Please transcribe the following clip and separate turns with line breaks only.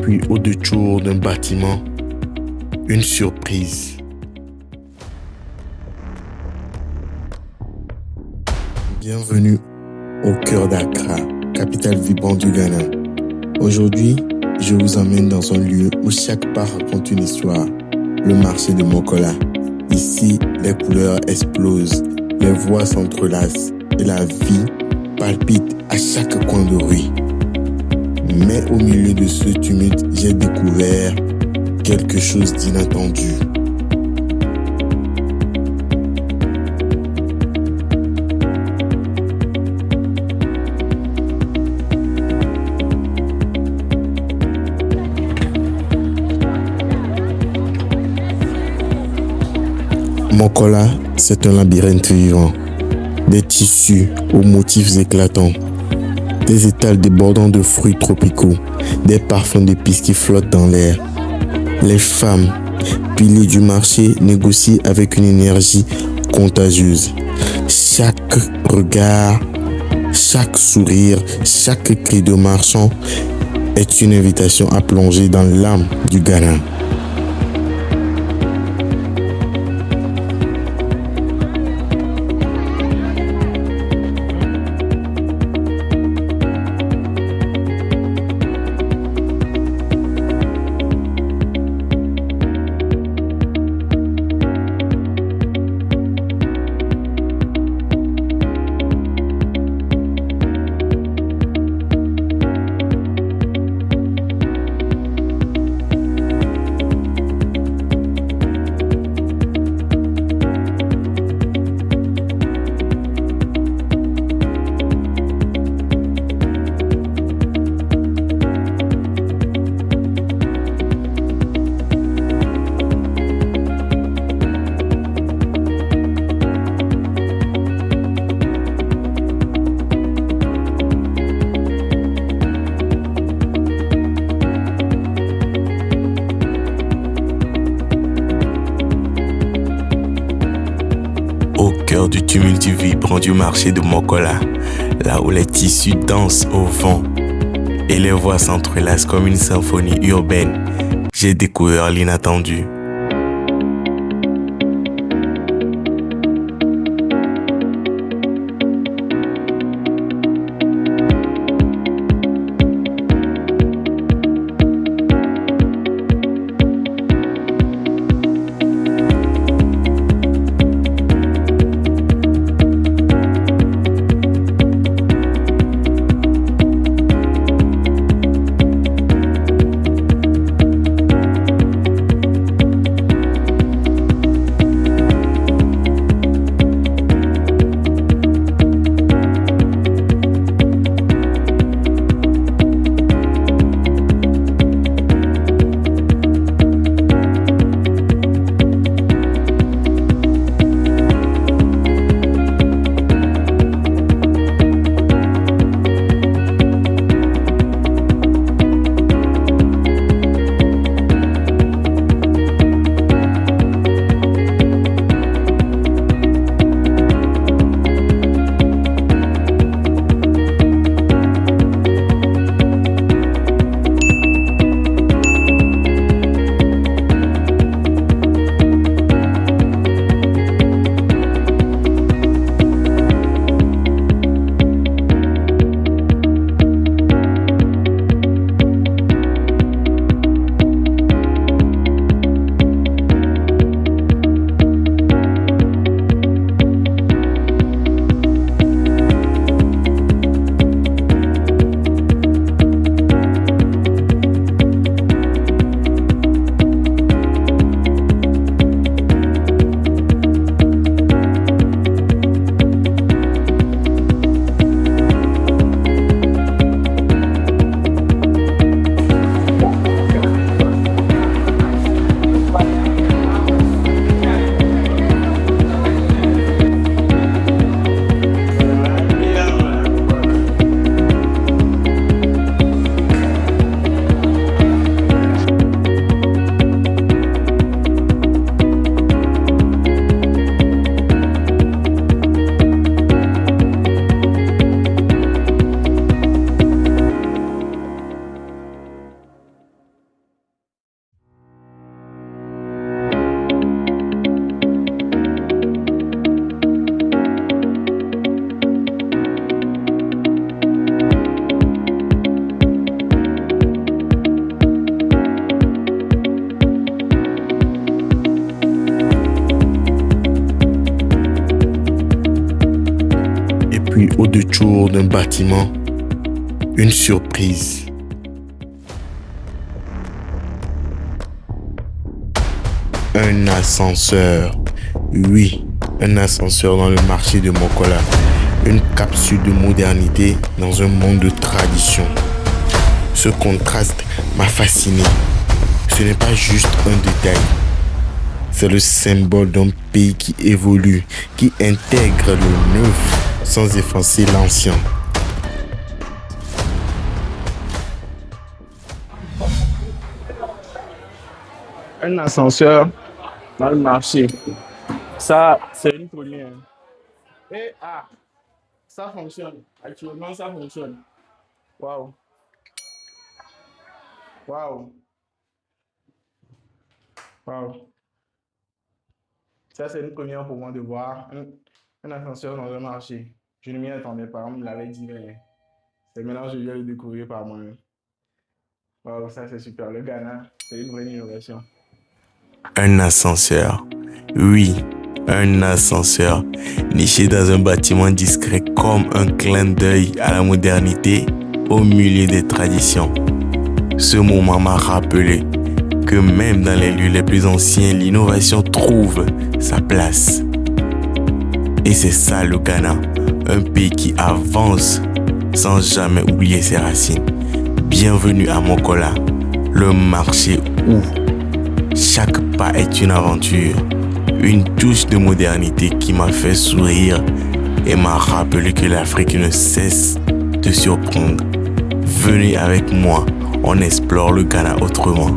puis au détour d'un bâtiment, une surprise. Bienvenue au cœur d'Accra, capitale vibrante du Ghana. Aujourd'hui, je vous emmène dans un lieu où chaque pas raconte une histoire, le marché de Mokola. Ici, les couleurs explosent, les voix s'entrelacent et la vie palpite à chaque coin de rue. Mais au milieu de ce tumulte, j'ai découvert quelque chose d'inattendu. Mokola, c'est un labyrinthe vivant. Des tissus aux motifs éclatants. Des étals débordant de fruits tropicaux. Des parfums d'épices qui flottent dans l'air. Les femmes, piliers du marché, négocient avec une énergie contagieuse. Chaque regard, chaque sourire, chaque cri de marchand est une invitation à plonger dans l'âme du Ghana. Au cœur du tumulte vibrant du marché de Mokola, là où les tissus dansent au vent et les voix s'entrelacent comme une symphonie urbaine, j'ai découvert l'inattendu. au détour d'un bâtiment, une surprise. Un ascenseur. Oui, un ascenseur dans le marché de Mokola. Une capsule de modernité dans un monde de tradition. Ce contraste m'a fasciné. Ce n'est pas juste un détail. C'est le symbole d'un pays qui évolue, qui intègre le neuf sans effacer l'ancien.
Un ascenseur dans le marché. Ça, c'est une première. Et ça fonctionne. Actuellement, ça fonctionne. Waouh. Waouh. Waouh. Ça, c'est une première pour moi de voir un ascenseur dans un marché. Je ne m'y attendais pas, on me l'avait dit, mais c'est maintenant que je viens le découvrir par moi-même. Waouh, ça c'est super. Le Ghana, c'est une vraie innovation.
Un ascenseur. Oui, un ascenseur. Niché dans un bâtiment discret comme un clin d'œil à la modernité au milieu des traditions. Ce moment m'a rappelé que même dans les lieux les plus anciens, l'innovation trouve sa place. Et c'est ça le Ghana, un pays qui avance sans jamais oublier ses racines. Bienvenue à Mokola, le marché où chaque pas est une aventure, une touche de modernité qui m'a fait sourire et m'a rappelé que l'Afrique ne cesse de surprendre. Venez avec moi, on explore le Ghana autrement.